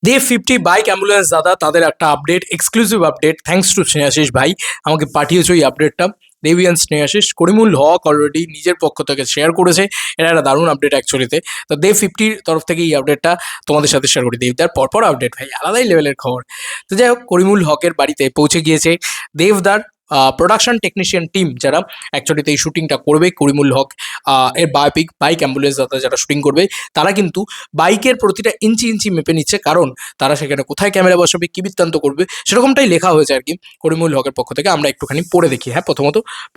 দে 50 bike ambulance দাদা তাদের একটা update, exclusive update, thanks to Snehashis ভাই আমাকে পাঠিয়েছে ওই আপডেটটা। দেবিয়ান স্নেহাশিস করিমুল হক অলরেডি নিজের পক্ষ থেকে শেয়ার করেছে। এটা একটা দারুণ আপডেট অ্যাকচুয়ালিতে। তো দে 50-র তরফ থেকে এই আপডেটটা তোমাদের সাথে শেয়ার করি। দেবদার পরপর আপডেট ভাই, আলাদাই লেভেলের খবর। তো যাই হোক, করিমুল হকের বাড়িতে পৌঁছে গিয়েছে দেবদার প্রোডাকশন টেকনিশিয়ান টিম, যারা অ্যাকচুয়ালিতে এই শুটিংটা করবে। করিমুল হক এর বায়োপিক বাইক অ্যাম্বুলেন্স দাদা যারা শুটিং করবে, তারা কিন্তু বাইকের প্রতিটা ইঞ্চি ইঞ্চি মেপে নিচ্ছে, কারণ তারা সেখানে কোথায় ক্যামেরা বসাবে, কি বৃত্তান্ত করবে, সেরকমটাই লেখা হয়েছে আর কি করিমুল হকের পক্ষ থেকে। আমরা একটুখানি পড়ে দেখি। হ্যাঁ,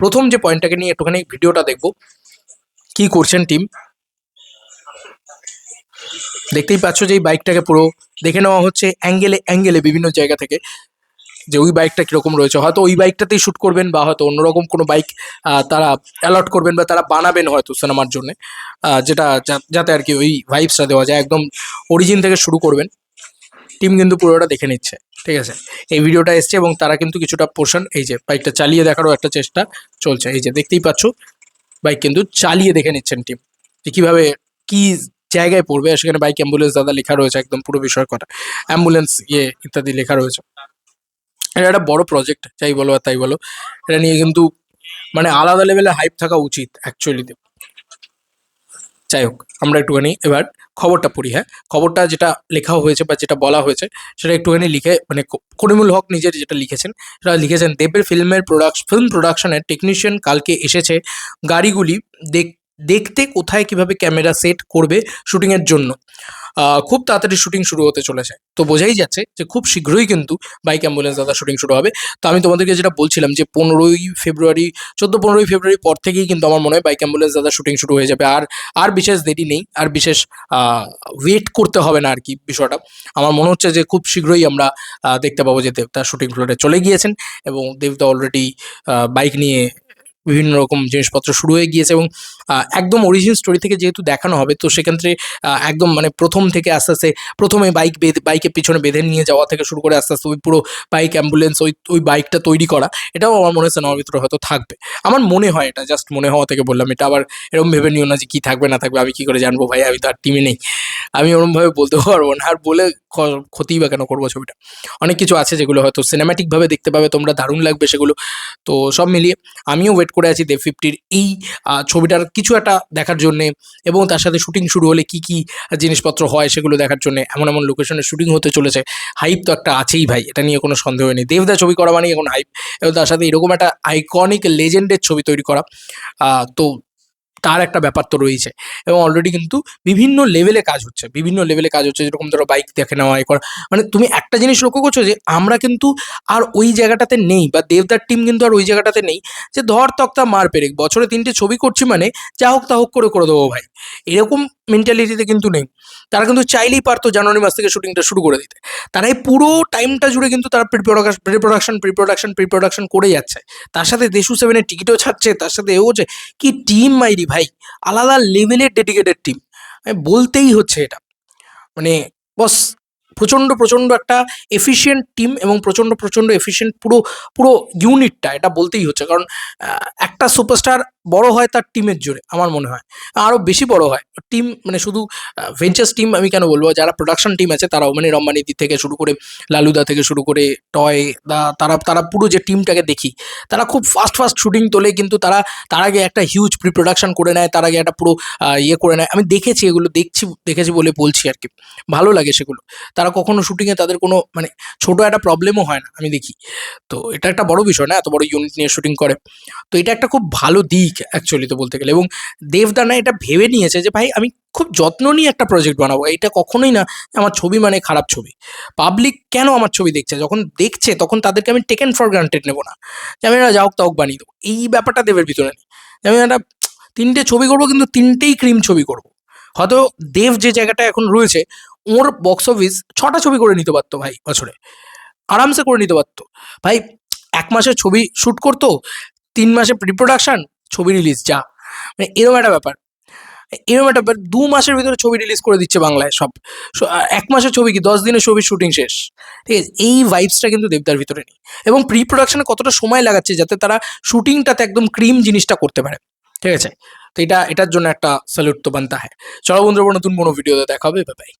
প্রথম যে পয়েন্টটাকে নিয়ে একটুখানি ভিডিওটা দেখবো, কি করছেন টিম। দেখতেই পাচ্ছ যে এই বাইকটাকে পুরো দেখে নেওয়া হচ্ছে অ্যাঙ্গেলে অ্যাঙ্গেলে বিভিন্ন জায়গা থেকে, যে ওই বাইকটা কিরকম রয়েছে। হয়তো ওই বাইকটাতেই শ্যুট করবেন, বা হয়তো অন্যরকম কোনো বাইক তারা অ্যালট করবেন, বা তারা বানাবেন হয়তো সিনেমার জন্য, যেটা যাতে আর কি ওই ভাইবসটা দেওয়া যায়। একদম অরিজিন থেকে শুরু করবেন। টিম কিন্তু পুরোটা দেখে নিচ্ছে, ঠিক আছে। এই ভিডিওটা এসছে এবং তারা কিন্তু কিছুটা পোর্শন, এই যে বাইকটা চালিয়ে দেখারও একটা চেষ্টা চলছে। এই যে দেখতেই পাচ্ছ, বাইক কিন্তু চালিয়ে দেখে নিচ্ছেন টিম, যে কীভাবে কী জায়গায় পড়বে। আর সেখানে বাইক অ্যাম্বুলেন্স দাদা লেখা রয়েছে, একদম পুরো বিষয় কথা, অ্যাম্বুলেন্স ইত্যাদি লেখা রয়েছে। এটা একটা বড় প্রজেক্ট, যাই বলো আর তাই বলো, এটা নিয়ে কিন্তু মানে আলাদা লেভেলে হাইপ থাকা উচিত অ্যাকচুয়ালিতে। যাই হোক, আমরা একটুখানি এবার খবরটা পড়ি। হ্যাঁ, খবরটা যেটা লেখা হয়েছে বা যেটা বলা হয়েছে সেটা একটুখানি লিখে, মানে করিমুল হক নিজের যেটা লিখেছেন সেটা লিখেছেন। দেবের ফিল্ম প্রোডাকশনের টেকনিশিয়ান কালকে এসেছে গাড়িগুলি দেখতে কোথায় কিভাবে ক্যামেরা সেট করবে শুটিংয়ের জন্য। খুব তাড়াতাড়ি শুটিং শুরু হতে চলেছে। তো বোঝাই যাচ্ছে যে খুব শীঘ্রই কিন্তু বাইক অ্যাম্বুলেন্স দাদা শুটিং শুরু হবে। তো আমি তোমাদেরকে যেটা বলছিলাম যে 15ই ফেব্রুয়ারি 14-15ই ফেব্রুয়ারি পর থেকেই কিন্তু আমার মনে হয় বাইক অ্যাম্বুলেন্স দাদা শুটিং শুরু হয়ে যাবে। আর বিশেষ দেরি নেই, আর বিশেষ ওয়েট করতে হবে না আর কি বিষয়টা। আমার মনে হচ্ছে যে খুব শীঘ্রই আমরা দেখতে পাবো যে দেবদা শুটিং ফ্লোরে চলে গিয়েছেন, এবং দেবদা অলরেডি বাইক নিয়ে বিভিন্ন রকম জিনিসপত্র শুরু হয়ে গিয়েছে। এবং একদম অরিজিন স্টোরি থেকে যেহেতু দেখানো হবে, তো সেক্ষেত্রে একদম মানে প্রথম থেকে আস্তে আস্তে, প্রথমে বাইকের পিছনে বেঁধে নিয়ে যাওয়া থেকে শুরু করে আস্তে আস্তে ওই পুরো বাইক অ্যাম্বুলেন্স, ওই বাইকটা তৈরি করা, এটাও আমার মনে হয় সিনেমার ভিতরে হয়তো থাকবে। আমার মনে হয়, এটা জাস্ট মনে হওয়া থেকে বললাম। এটা আবার এরকম ভেবে নিও না যে কী থাকবে না থাকবে আমি কী করে জানবো ভাই, আমি তো আর টিমে নেই, আমি ওরমভাবে বলতে পারবো না। আর বলে ক্ষতিই বা কেন করবো ছবিটা। অনেক কিছু আছে যেগুলো হয়তো সিনেম্যাটিকভাবে দেখতে পাবে তোমরা, দারুণ লাগবে সেগুলো। তো সব মিলিয়ে আমিও ওয়েট করে আছি দেব 50-র এই ছবিটার কিছু একটা দেখার জন্যে, এবং তার সাথে শুটিং শুরু হলে কি কি জিনিসপত্র হয় সেগুলো দেখার জন্য। এমন এমন লোকেশনে শুটিং হতে চলেছে, হাইপ তো একটা আছেই ভাই, এটা নিয়ে কোনো সন্দেহ নেই। দেবদা ছবি করা মানেই এখন হাইপ, এবং তার সাথে এরকম একটা আইকনিক লেজেন্ডের ছবি তৈরি করা, তো তার একটা ব্যাপার তো রয়েছে। এবং অলরেডি কিন্তু বিভিন্ন লেভেলে কাজ হচ্ছে, যেরকম ধরো বাইক দেখে নেওয়া, এ করা। মানে তুমি একটা জিনিস লক্ষ্য করছো যে আমরা কিন্তু আর ওই জায়গাটাতে নেই, বা দেবদার টিম কিন্তু আর ওই জায়গাটাতে নেই যে ধর তক্তা মার পেরেক বছরে 3টে ছবি করছি মানে যা হোক তা হোক করে দেবো ভাই, এরকম মেন্টালিটিতে কিন্তু নেই। তারা কিন্তু চাইলেই পারতো জানুয়ারি মাস থেকে শুটিংটা শুরু করে দিতে। তারা এই পুরো টাইমটা জুড়ে কিন্তু তারা প্রি প্রোডাকশন করে যাচ্ছে। তার সাথে দেশু 7-এর টিকিটও ছাড়ছে, তার সাথে এও হচ্ছে। কি টিম মাইরি ভাই, আলাদা লেভেলের ডেডিকেটেড টিম, বলতেই হচ্ছে এটা। মানে বস, প্রচণ্ড প্রচণ্ড একটা এফিশিয়েন্ট টিম, এবং প্রচণ্ড প্রচণ্ড এফিশিয়েন্ট পুরো পুরো ইউনিটটা, এটা বলতেই হচ্ছে। কারণ একটা সুপারস্টার বড় হয় তার টিমের জোরে, আমার মনে হয় আরও বেশি বড় হয় টিম। মানে শুধু ভেঞ্চার্স টিম আমি কেন বলবো, যারা প্রোডাকশন টিম আছে তারাও, মানে রম্বানিদি থেকে শুরু করে লালুদা থেকে শুরু করে টয় দা, তারা তারা পুরো যে টিমটাকে দেখি, তারা খুব ফাস্ট ফাস্ট শুটিং তোলে। কিন্তু তারা তার আগে একটা হিউজ প্রি প্রোডাকশন করে নেয়, তার আগে একটা পুরো করে নেয়। আমি দেখেছি, এগুলো দেখেছি বলে বলছি আর কি, ভালো লাগে সেগুলো। তারা কখনো শুটিংয়ে তাদের কোনো মানে ছোটো একটা প্রবলেমও হয় না, আমি দেখি। তো এটা একটা বড় বিষয় না, এত বড় ইউনিট নিয়ে শুটিং করে। তো এটা একটা খুব ভালো দিক অ্যাকচুয়ালি তো বলতে গেলে। এবং দেবদানা এটা ভেবে নিয়েছে যে ভাই আমি খুব যত্ন নিয়ে একটা প্রজেক্ট বানাবো। এটা কখনোই না আমার ছবি মানে খারাপ ছবি। পাবলিক কেন আমার ছবি দেখছে, যখন দেখছে তখন তাদেরকে আমি টেকেন ফর গ্রান্টেড নেবো না, যে আমি যা হোক তা হোক বানিয়ে দেবো। এই ব্যাপারটা দেবের ভিতরে নেই। আমি একটা 3টে ছবি করবো, কিন্তু 3টেই ক্রিম ছবি করবো। হয়তো দেব যে জায়গাটা এখন রয়েছে, ওর বক্স অফিস 6টা ছবি করে নিতে পারতো ভাই বছরে, আরামসে করে নিতে পারতো ভাই। 1 মাসের ছবি শ্যুট করতো, 3 মাসে প্রি প্রোডাকশন, ছবি রিলিজ, যা। মানে এরকম একটা ব্যাপার, 2 মাসের ভিতরে ছবি রিলিজ করে দিচ্ছে বাংলায় সব। 1 মাসের ছবি কি 10 দিনের ছবির শুটিং শেষ, ঠিক আছে। এই ভাইবসটা কিন্তু দেবদার ভিতরে নেই। এবং প্রি প্রোডাকশনে কতটা সময় লাগাচ্ছে যাতে তারা শুটিংটাতে একদম ক্রিম জিনিসটা করতে পারে, ঠিক আছে। তো এটার জন্য একটা স্যালুট তো বানতা হয়। চলো বন্ধুরা, নতুন কোনো ভিডিওতে দেখা হবে, বাই বাই।